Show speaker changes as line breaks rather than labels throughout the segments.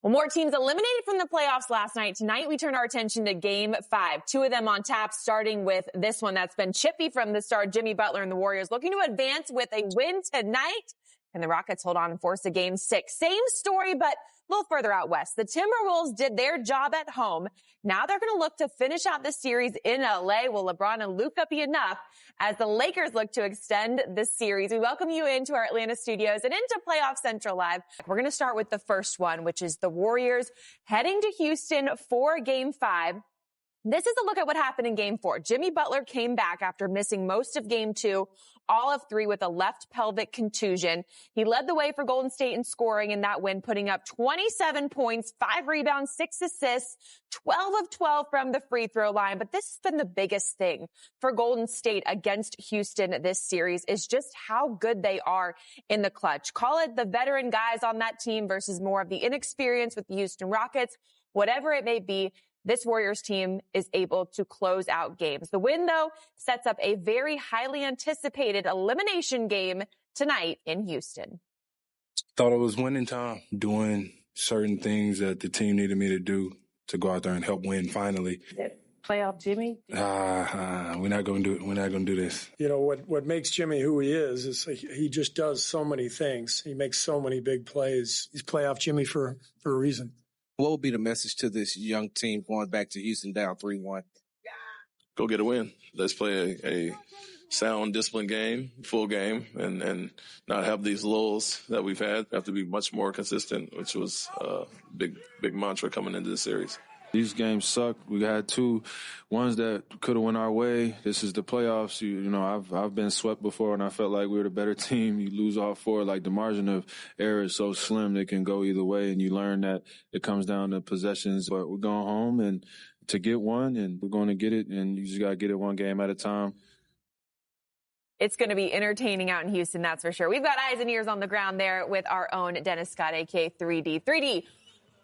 Well, more teams eliminated from the playoffs last night. Tonight, we turn our attention to Game 5. Two of them on tap, starting with this one that's been chippy from the start. Jimmy Butler and the Warriors looking to advance with a win tonight. And the Rockets hold on and force a Game 6. Same story, but a little further out west. The Timberwolves did their job at home. Now they're going to look to finish out the series in LA. Will LeBron and Luka be enough as the Lakers look to extend the series? We welcome you into our Atlanta studios and into Playoff Central Live. We're going to start with the first one, which is the Warriors heading to Houston for Game 5. This is a look at what happened in Game 4. Jimmy Butler came back after missing most of Game 2, all of 3 with a left pelvic contusion. He led the way for Golden State in scoring in that win, putting up 27 points, 5 rebounds, 6 assists, 12 of 12 from the free throw line. But this has been the biggest thing for Golden State against Houston this series is just how good they are in the clutch. Call it the veteran guys on that team versus more of the inexperience with the Houston Rockets. Whatever it may be, this Warriors team is able to close out games. The win, though, sets up a very highly anticipated elimination game tonight in Houston.
Thought it was winning time, doing certain things that the team needed me to do to go out there and help win finally.
Playoff Jimmy?
We're not going to do it. We're not going to do this.
You know, what makes Jimmy who he is he just does so many things. He makes so many big plays. He's playoff Jimmy for a reason.
What would be the message to this young team going back to Houston down 3-1?
Go get a win. Let's play a sound, disciplined game, full game, and not have these lulls that we've had. We have to be much more consistent, which was a big mantra coming into the series.
These games suck. We had two ones that could have went our way. This is the playoffs. You know, I've been swept before, and I felt like we were the better team. You lose all 4. Like, the margin of error is so slim, it can go either way, and you learn that it comes down to possessions. But we're going home and to get one, and we're going to get it, and you just got to get it one game at a time.
It's going to be entertaining out in Houston, that's for sure. We've got eyes and ears on the ground there with our own Dennis Scott, a.k.a. 3D. 3D.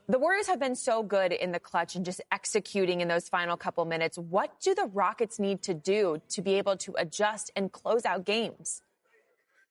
The Warriors have been so good in the clutch and just executing in those final couple minutes. What do the Rockets need to do to be able to adjust and close out games?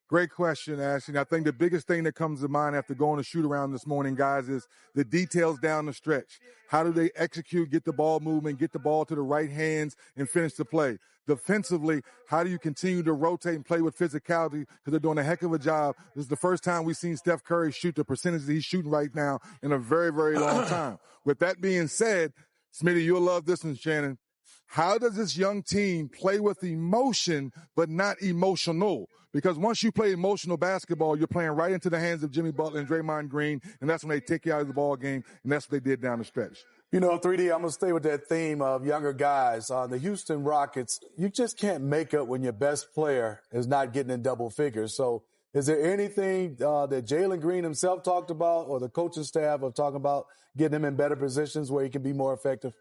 Great question, Ashley. I think the biggest thing that comes to mind after going to shoot around this morning, guys, is the details down the stretch. How do they execute, get the ball moving, get the ball to the right hands, and finish the play? Defensively, how do you continue to rotate and play with physicality? Because they're doing a heck of a job. This is the first time we've seen Steph Curry shoot the percentage that he's shooting right now in a very, very long time. With that being said, Smitty, you'll love this one, Shannon. How does this young team play with emotion but not emotional? Because once you play emotional basketball, you're playing right into the hands of Jimmy Butler and Draymond Green, and that's when they take you out of the ball game, and that's what they did down the stretch.
You know, 3D, I'm going to stay with that theme of younger guys. The Houston Rockets, you just can't make up when your best player is not getting in double figures. So is there anything that Jalen Green himself talked about or the coaching staff are talking about getting him in better positions where he can be more effective?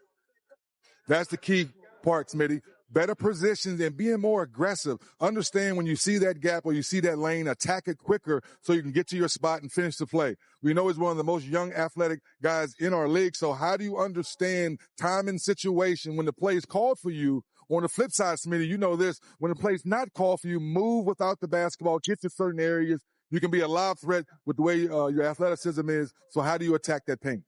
That's the key part, Smitty. Better positions and being more aggressive. Understand when you see that gap or you see that lane, attack it quicker so you can get to your spot and finish the play. We know he's one of the most young athletic guys in our league. So how do you understand time and situation when the play is called for you? On the flip side, Smitty, you know this, when the play is not called for you, move without the basketball, get to certain areas. You can be a live threat with the way your athleticism is. So how do you attack that paint?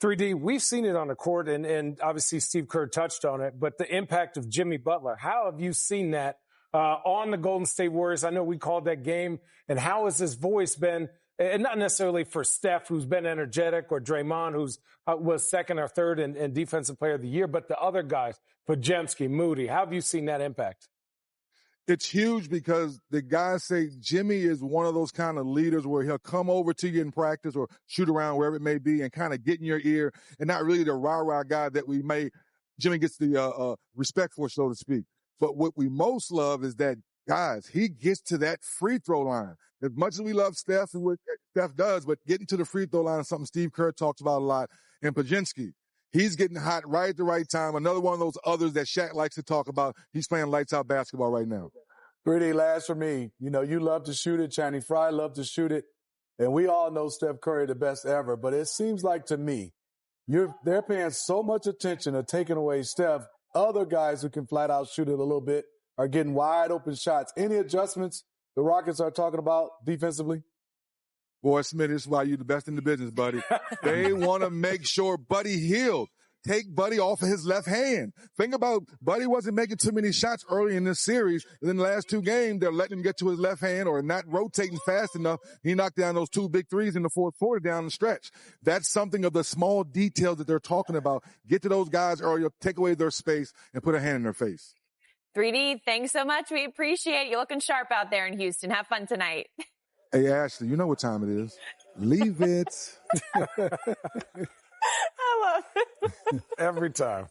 3D, we've seen it on the court, and obviously Steve Kerr touched on it, but the impact of Jimmy Butler, how have you seen that on the Golden State Warriors? I know we called that game, and how has his voice been, and not necessarily for Steph, who's been energetic, or Draymond, who's was second or third in Defensive Player of the Year, but the other guys, Podziemski, Moody, how have you seen that impact?
It's huge because the guys say Jimmy is one of those kind of leaders where he'll come over to you in practice or shoot around wherever it may be and kind of get in your ear and not really the rah-rah guy that Jimmy gets the respect for, so to speak. But what we most love is that, guys, he gets to that free throw line. As much as we love Steph and what Steph does, but getting to the free throw line is something Steve Kerr talks about a lot. And Podziemski, he's getting hot right at the right time. Another one of those others that Shaq likes to talk about. He's playing lights out basketball right now.
Pretty last for me. You know, you love to shoot it. Channing Frye love to shoot it. And we all know Steph Curry the best ever. But it seems like to me, they're paying so much attention to taking away Steph. Other guys who can flat out shoot it a little bit are getting wide open shots. Any adjustments the Rockets are talking about defensively?
Boy, Smith, this is why you're the best in the business, buddy. They want to make sure Buddy healed. Take Buddy off of his left hand. Think about Buddy wasn't making too many shots early in this series. And then the last two games, they're letting him get to his left hand or not rotating fast enough. He knocked down those 2 big threes in the fourth quarter down the stretch. That's something of the small details that they're talking about. Get to those guys early, take away their space, and put a hand in their face.
3D, thanks so much. We appreciate you looking sharp out there in Houston. Have fun tonight.
Hey, Ashley, you know what time it is. Leave it.
I love it.
Every time.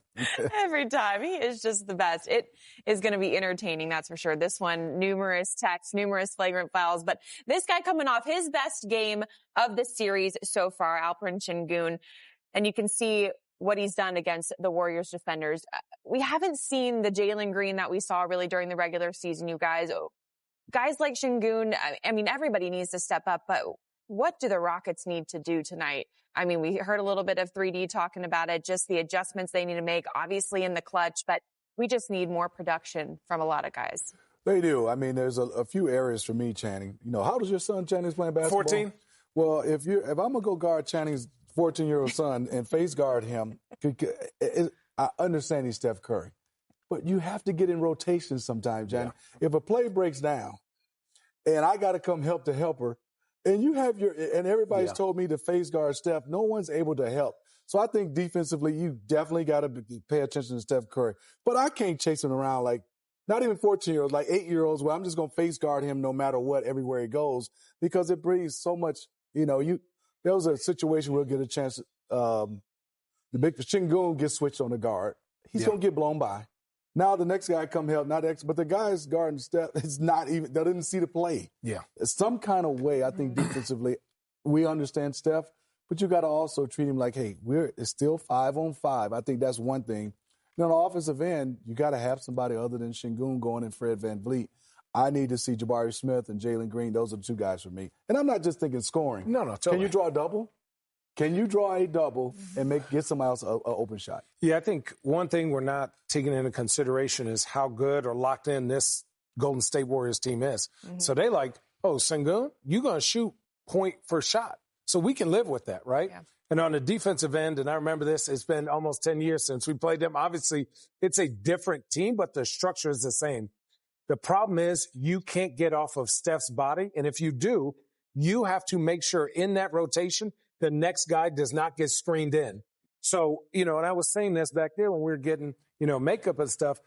Every time. He is just the best. It is going to be entertaining, that's for sure. This one, numerous texts, numerous flagrant fouls, but this guy coming off his best game of the series so far, Alperen Sengun, and you can see what he's done against the Warriors defenders. We haven't seen the Jalen Green that we saw really during the regular season, you guys. Guys like Sengun, I mean, everybody needs to step up, but what do the Rockets need to do tonight? I mean, we heard a little bit of 3D talking about it, just the adjustments they need to make, obviously in the clutch, but we just need more production from a lot of guys.
They do. I mean, there's a few areas for me, Channing. You know, how does your son Channing's playing basketball?
14.
Well, if I'm going to go guard Channing's 14-year-old son and face guard him, I understand he's Steph Curry. But you have to get in rotation sometimes, Channing. Yeah. If a play breaks down and I got to come help the helper, and you have everybody's told me to face guard Steph, no one's able to help. So I think defensively, you definitely got to pay attention to Steph Curry. But I can't chase him around like, not even 14-year-olds, like 8-year-olds, where I'm just going to face guard him no matter what, everywhere he goes, because it brings so much, there was a situation we'll get a chance, the big Sengun gets switched on the guard. He's going to get blown by. Now the next guy come help, but the guy's guarding Steph, they didn't see the play. Yeah. Some kind of way, I think defensively, we understand Steph, but you got to also treat him like, hey, it's still 5-on-5. I think that's one thing. On the offensive end, you got to have somebody other than Sengun going and Fred VanVleet. I need to see Jabari Smith and Jalen Green. Those are the two guys for me. And I'm not just thinking scoring. No, totally. Can you draw a double? Can you draw a double and get somebody else an open shot?
Yeah, I think one thing we're not taking into consideration is how good or locked in this Golden State Warriors team is. Mm-hmm. So they Sengun, you're going to shoot point for shot. So we can live with that, right? Yeah. And on the defensive end, and I remember this, it's been almost 10 years since we played them. Obviously, it's a different team, but the structure is the same. The problem is you can't get off of Steph's body. And if you do, you have to make sure in that rotation, the next guy does not get screened in. So, and I was saying this back there when we were getting, makeup and stuff.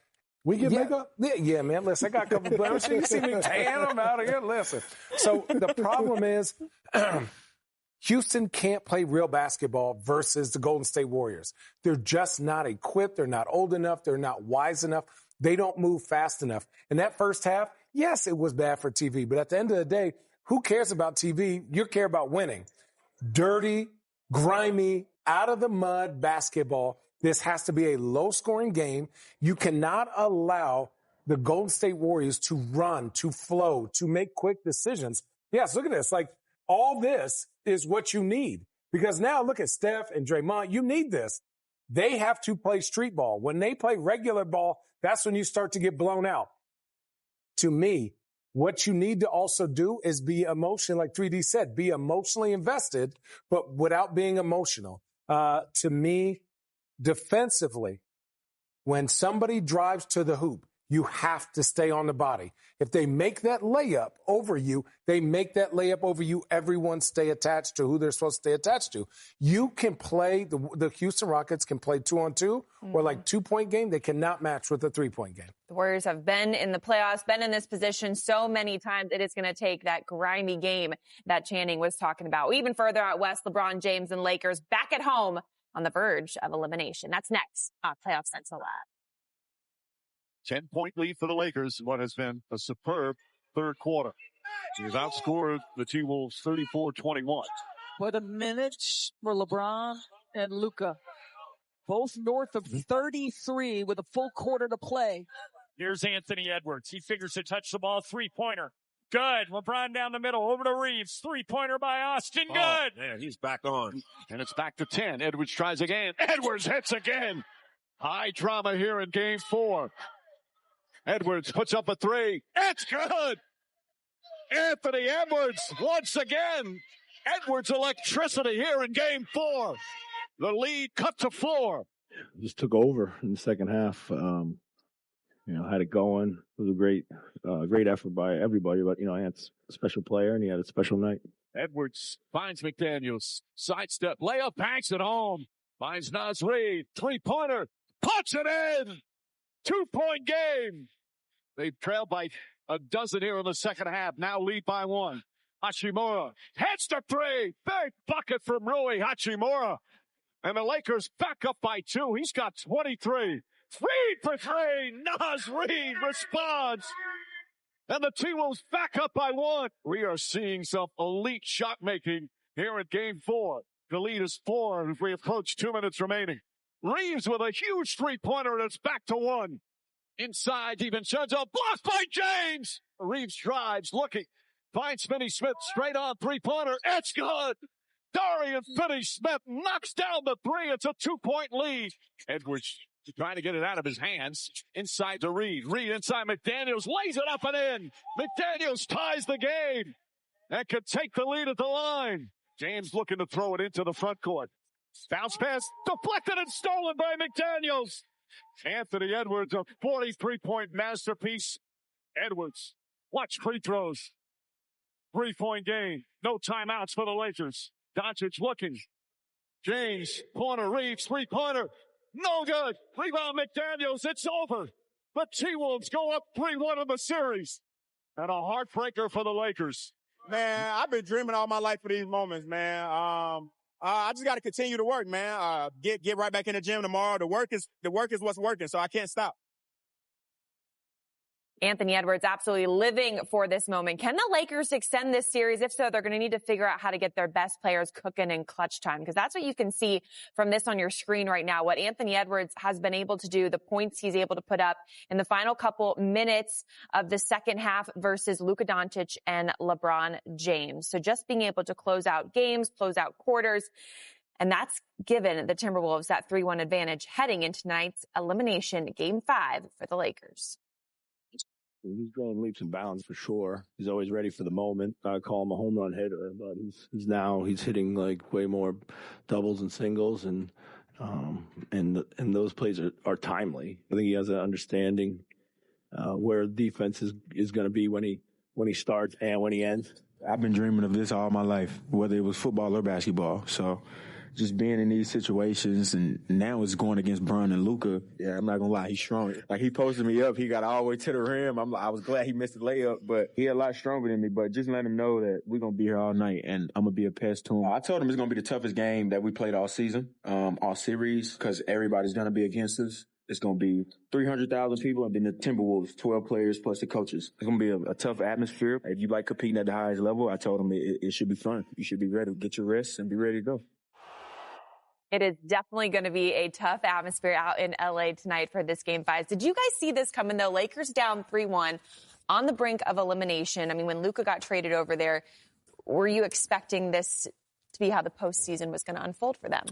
We get makeup?
Yeah, man. Listen, I got a couple of you see me tan them out of here. Listen. So the problem is Houston can't play real basketball versus the Golden State Warriors. They're just not equipped. They're not old enough. They're not wise enough. They don't move fast enough. In that first half, yes, it was bad for TV. But at the end of the day, who cares about TV? You care about winning. Dirty, grimy, out of the mud basketball. This has to be a low-scoring game. You cannot allow the Golden State Warriors to run, to flow, to make quick decisions. Yes, look at this. All this is what you need. Because now look at Steph and Draymond. You need this. They have to play street ball. When they play regular ball, that's when you start to get blown out. To me, what you need to also do is be emotional, like 3D said, be emotionally invested, but without being emotional. To me, defensively, when somebody drives to the hoop, you have to stay on the body. If they make that layup over you, everyone stay attached to who they're supposed to stay attached to. You can play, the Houston Rockets can play 2-on-2 or 2-point game. They cannot match with a 3-point game.
The Warriors have been in the playoffs, been in this position so many times. It is going to take that grimy game that Channing was talking about. Even further out west, LeBron James and Lakers back at home on the verge of elimination. That's next on Playoff Central Live.
10-point lead for the Lakers in what has been a superb third quarter. He's outscored the T-Wolves 34-21.
What a minute for LeBron and Luka. Both north of 33 with a full quarter to play.
Here's Anthony Edwards. He figures to touch the ball. Three-pointer. Good. LeBron down the middle. Over to Reeves. Three-pointer by Austin. Good.
Oh, man, he's back on. And it's back to 10. Edwards tries again. Edwards hits again. High drama here in game 4. Edwards puts up a three. It's good. Anthony Edwards once again Edwards electricity here in game 4. The lead cut to 4.
Just took over in the second half. Had it going. It was a great effort by everybody. But, he had a special player and he had a special night.
Edwards finds McDaniels. Sidestep, layup, banks it home. Finds Naz Reid. 3-pointer. Puts it in. 2-point game. They've trailed by a dozen here in the second half. Now lead by 1. Hachimura heads to 3. Big bucket from Rui Hachimura. And the Lakers back up by 2. He's got 23. Reid for 3. Naz Reid responds. And the T-Wolves back up by 1. We are seeing some elite shot making here in game 4. The lead is 4 as we approach 2 minutes remaining. Reeves with a huge 3-pointer and it's back to 1. Inside, DiVincenzo blocked by James. Reeves drives, looking. Finds Finney-Smith straight on 3-pointer. It's good. Dorian Finney-Smith knocks down the 3. It's a 2-point lead. Edwards trying to get it out of his hands. Inside to Reid. Reid inside McDaniels. Lays it up and in. McDaniels ties the game. And can take the lead at the line. James looking to throw it into the front court. Bounce pass deflected and stolen by McDaniels. Anthony Edwards, a 43-point masterpiece. Edwards, watch free throws. 3-point game. No timeouts for the Lakers. Doncic looking. James, corner, Reeves, 3-pointer. No good. Rebound McDaniels. It's over. The T-Wolves go up 3-1 in the series. And a heartbreaker for the Lakers.
Man, I've been dreaming all my life for these moments, man. I just got to continue to work, man. Get right back in the gym tomorrow. The work is what's working, so I can't stop.
Anthony Edwards absolutely living for this moment. Can the Lakers extend this series? If so, they're going to need to figure out how to get their best players cooking in clutch time, because that's what you can see from this on your screen right now. What Anthony Edwards has been able to do, the points he's able to put up in the final couple minutes of the second half versus Luka Doncic and LeBron James. So just being able to close out games, close out quarters, and that's given the Timberwolves that 3-1 advantage heading into tonight's elimination game 5 for the Lakers.
He's growing leaps and bounds for sure. He's always ready for the moment. I call him a home run hitter, but he's hitting like way more doubles and singles, and those plays are timely. I think he has an understanding where defense is going to be when he starts and when he ends.
I've been dreaming of this all my life, whether it was football or basketball. So just being in these situations, and now it's going against Bron and Luka. Yeah, I'm not going to lie, he's strong. Like, he posted me up. He got all the way to the rim. I was glad he missed the layup, but he a lot stronger than me. But just let him know that we're going to be here all night, and I'm going to be a pest to him. I told him it's going to be the toughest game that we played all season, all series, because everybody's going to be against us. It's going to be 300,000 people, and then the Timberwolves, 12 players plus the coaches. It's going to be a tough atmosphere. If you like competing at the highest level, I told him it should be fun. You should be ready to get your rest and be ready to go.
It is definitely going to be a tough atmosphere out in LA tonight for this game 5. Did you guys see this coming, though? Lakers down 3-1 on the brink of elimination. I mean, when Luka got traded over there, were you expecting this to be how the postseason was going to unfold for them?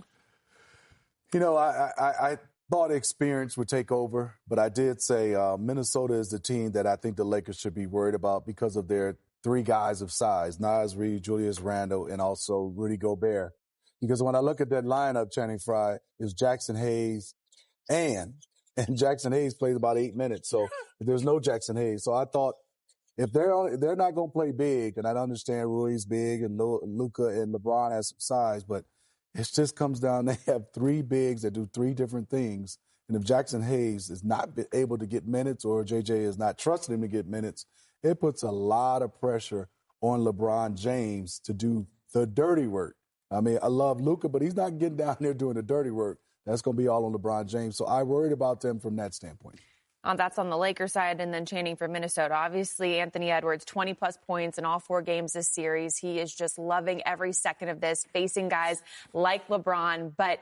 You know, I thought experience would take over, but I did say Minnesota is the team that I think the Lakers should be worried about because of their 3 guys of size, Naz Reid, Julius Randle, and also Rudy Gobert. Because when I look at that lineup, Channing Frye, is Jackson Hayes and Jackson Hayes plays about 8 minutes. So there's no Jackson Hayes. So I thought if they're not going to play big, and I understand Rui's big and Luka and LeBron has some size, but it just comes down, they have 3 bigs that do 3 different things. And if Jackson Hayes is not able to get minutes, or JJ is not trusting him to get minutes, it puts a lot of pressure on LeBron James to do the dirty work. I mean, I love Luka, but he's not getting down there doing the dirty work. That's going to be all on LeBron James. So I worried about them from that standpoint.
That's on the Lakers side, and then Channing for Minnesota. Obviously, Anthony Edwards, 20-plus points in all 4 games this series. He is just loving every second of this, facing guys like LeBron. But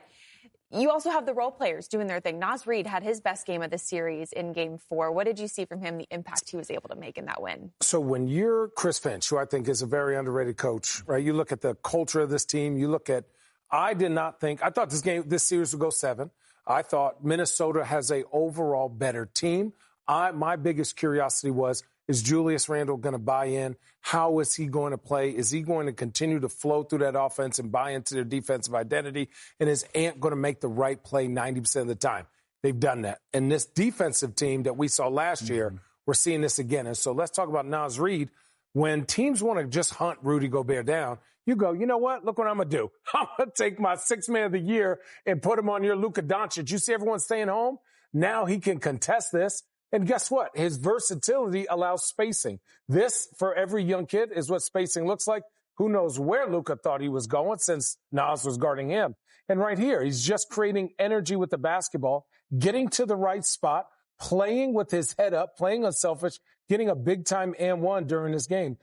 you also have the role players doing their thing. Naz Reid had his best game of the series in Game 4. What did you see from him, the impact he was able to make in that win?
So when you're Chris Finch, who I think is a very underrated coach, right? You look at the culture of this team. You look at, I thought this series would go 7. I thought Minnesota has a overall better team. My biggest curiosity was, Is Julius Randle going to buy in? How is he going to play? Is he going to continue to flow through that offense and buy into their defensive identity? And is Ant going to make the right play 90% of the time? They've done that. And this defensive team that we saw last year, we're seeing this again. And so let's talk about Naz Reid. When teams want to just hunt Rudy Gobert down, you go, you know what? Look what I'm going to do. I'm going to take my sixth man of the year and put him on your Luka Doncic. You see everyone staying home? Now he can contest this. And guess what? His versatility allows spacing. This, for every young kid, is what spacing looks like. Who knows where Luka thought he was going since Naz was guarding him. And right here, he's just creating energy with the basketball, getting to the right spot, playing with his head up, playing unselfish, getting a big-time and one during this game.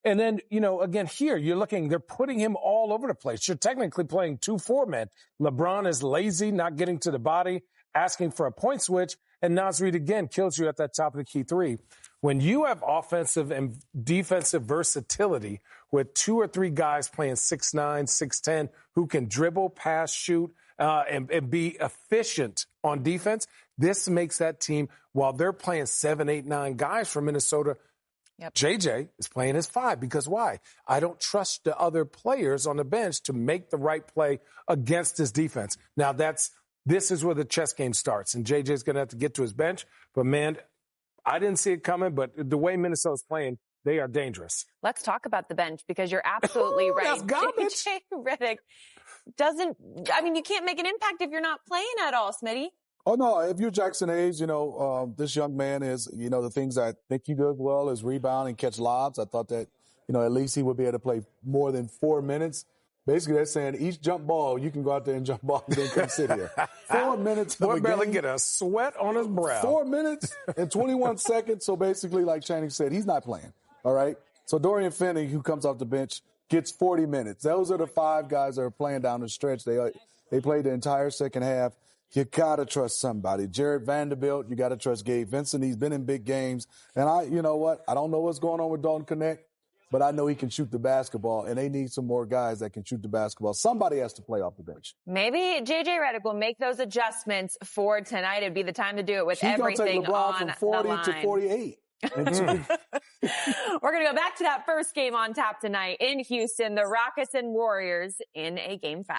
And then, again, here, you're looking, they're putting him all over the place. You're technically playing 2-4 men. LeBron is lazy, not getting to the body, asking for a point switch, and Naz Reid again kills you at that top of the key three. When you have offensive and defensive versatility with 2 or 3 guys playing 6'9", 6'10", who can dribble, pass, shoot, and be efficient on defense, this makes that team, while they're playing 7, 8, 9 guys from Minnesota, JJ is playing as 5. Because why? I don't trust the other players on the bench to make the right play against this defense. Now, this is where the chess game starts, and JJ's going to have to get to his bench. But, man, I didn't see it coming, but the way Minnesota's playing, they are dangerous.
Let's talk about the bench, because you're absolutely right.
That's garbage.
JJ Redick you can't make an impact if you're not playing at all, Smitty.
Oh, no, if you're Jackson Hayes, this young man is, the things I think he does well is rebound and catch lobs. I thought that, at least he would be able to play more than 4 minutes. Basically, they're saying each jump ball, you can go out there and jump ball and then come sit here. 4 minutes.
Boy, barely get a sweat on his brow.
4 minutes and 21 seconds. So basically, like Channing said, he's not playing. All right. So Dorian Finney, who comes off the bench, gets 40 minutes. Those are the 5 guys that are playing down the stretch. They played the entire second half. You got to trust somebody. Jared Vanderbilt, you got to trust Gabe Vincent. He's been in big games. And you know what? I don't know what's going on with Dalton Connect, but I know he can shoot the basketball, and they need some more guys that can shoot the basketball. Somebody has to play off the bench.
Maybe JJ Redick will make those adjustments for tonight. It'd be the time to do it with
He's
everything
LeBron
on
from 40
the line.
to 48.
We're going to go back to that first game on tap tonight in Houston, the Rockets and Warriors in a Game 5.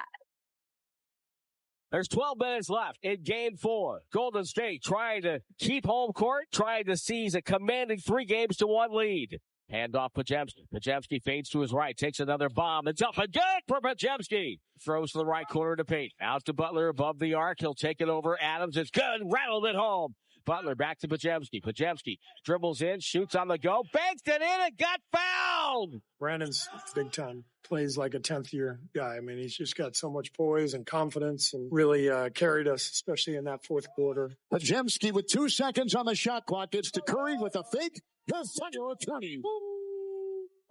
There's 12 minutes left in Game 4. Golden State trying to keep home court, trying to seize a commanding 3-1 lead. Hand off Podziemski. Podziemski fades to his right, takes another bomb. It's up and good for Podziemski. Throws to the right corner to paint. Out to Butler above the arc. He'll take it over Adams. It's good. Rattled it home. Butler back to Podziemski. Podziemski dribbles in, shoots on the go, banks it in, and got fouled.
Brandon's big time. Plays like a 10th-year guy. I mean, he's just got so much poise and confidence and really carried us, especially in that fourth quarter.
Podziemski with 2 seconds on the shot clock gets to Curry with a fake. Just your 20.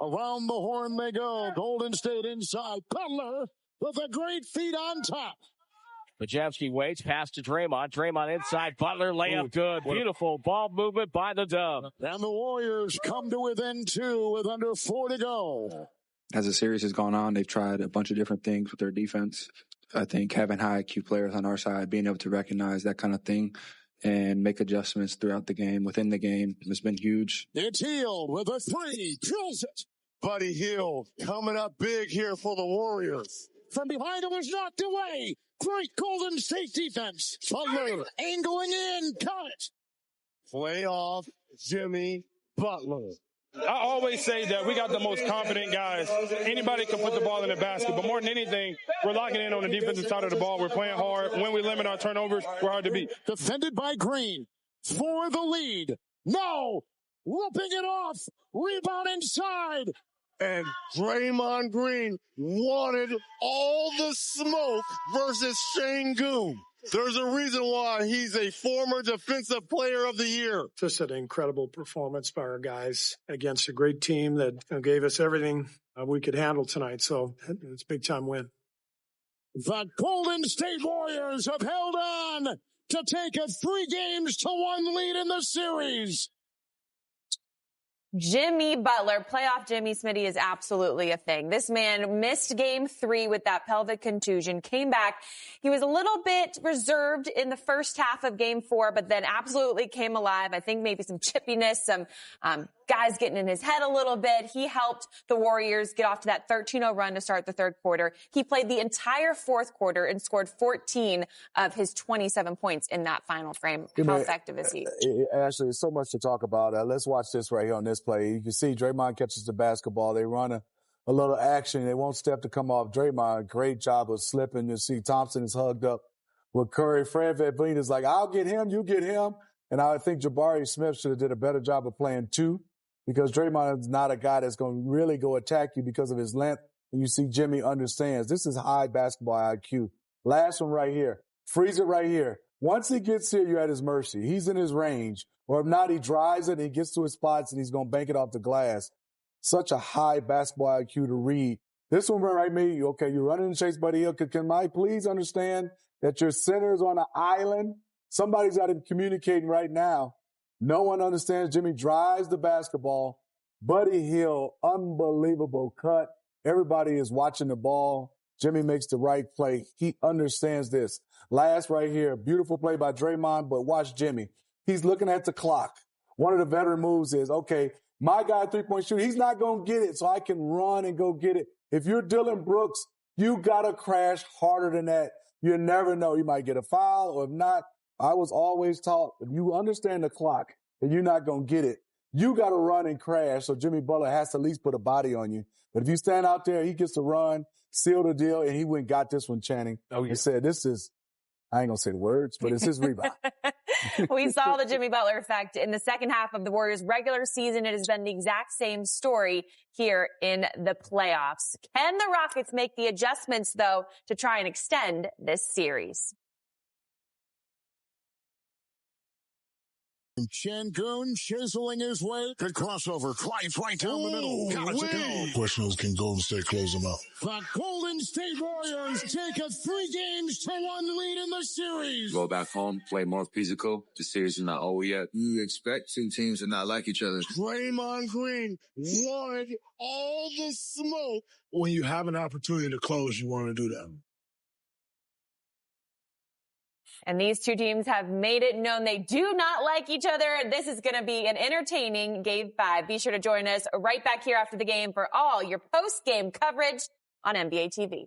Around the horn they go. Golden State inside. Butler with a great feed on top.
Podziemski waits, pass to Draymond. Draymond inside, Butler layup good. Beautiful ball movement by the Dub.
And the Warriors come to within 2 with under 4 to go.
As the series has gone on, they've tried a bunch of different things with their defense. I think having high IQ players on our side, being able to recognize that kind of thing and make adjustments throughout the game, within the game, has been huge.
It's Hield with a 3, drills it. Buddy Hield coming up big here for the Warriors. From behind, it was knocked away. Great Golden State defense. Butler angling in. Got it. Play off Jimmy Butler.
I always say that we got the most confident guys. Anybody can put the ball in the basket, but more than anything, we're locking in on the defensive side of the ball. We're playing hard. When we limit our turnovers, we're hard to beat.
Defended by Green for the lead. No! Whooping it off. Rebound inside. And Draymond Green wanted all the smoke versus Şengün. There's a reason why he's a former Defensive Player of the Year.
Just an incredible performance by our guys against a great team that gave us everything we could handle tonight. So it's a big-time win.
The Golden State Warriors have held on to take a 3-1 lead in the series.
Jimmy Butler, playoff Jimmy Smitty, is absolutely a thing. This man missed Game 3 with that pelvic contusion, came back. He was a little bit reserved in the first half of Game 4, but then absolutely came alive. I think maybe some chippiness, some guys getting in his head a little bit. He helped the Warriors get off to that 13-0 run to start the third quarter. He played the entire fourth quarter and scored 14 of his 27 points in that final frame. How effective is he?
Ashley, there's so much to talk about. Let's watch this right here on this play. You can see Draymond catches the basketball. They run a little action. They won't step to come off Draymond. Great job of slipping. You see Thompson is hugged up with Curry. Fred VanVleet is like, I'll get him, you get him. And I think Jabari Smith should have did a better job of playing two, because Draymond is not a guy that's going to really go attack you because of his length. And you see Jimmy understands. This is high basketball IQ. Last one right here. Freeze it right here. Once he gets here, you're at his mercy. He's in his range. Or if not, he drives it and he gets to his spots and he's going to bank it off the glass. Such a high basketball IQ to read. This one right me. Okay, you're running and chase Buddy Hield. Can I please understand that your center is on an island? Somebody's got him communicating right now. No one understands. Jimmy drives the basketball. Buddy Hield, unbelievable cut. Everybody is watching the ball. Jimmy makes the right play. He understands this. Last right here, beautiful play by Draymond, but watch Jimmy. He's looking at the clock. One of the veteran moves is, okay, my guy three-point shooter, he's not going to get it, so I can run and go get it. If you're Dylan Brooks, you got to crash harder than that. You never know. You might get a foul, or if not, I was always taught, if you understand the clock and you're not going to get it, you got to run and crash. So Jimmy Butler has to at least put a body on you. But if you stand out there, he gets to run, seal the deal, and he went and got this one, Channing. Oh, yeah. He said, this is, I ain't going to say the words, but it's his rebound.
We saw the Jimmy Butler effect in the second half of the Warriors' regular season. It has been the exact same story here in the playoffs. Can the Rockets make the adjustments, though, to try and extend this series?
Cancun chiseling his way. Good crossover. Flies right down the middle. Got it to go.
Question is, can Golden State close them out?
The Golden State Warriors take a 3-1 lead in the series.
Go back home, play more physical. The series is not over yet. You expect two teams to not like each other.
Draymond Green wanted all the smoke.
When you have an opportunity to close, you want to do that.
And these two teams have made it known they do not like each other. This is going to be an entertaining Game 5. Be sure to join us right back here after the game for all your post-game coverage on NBA TV.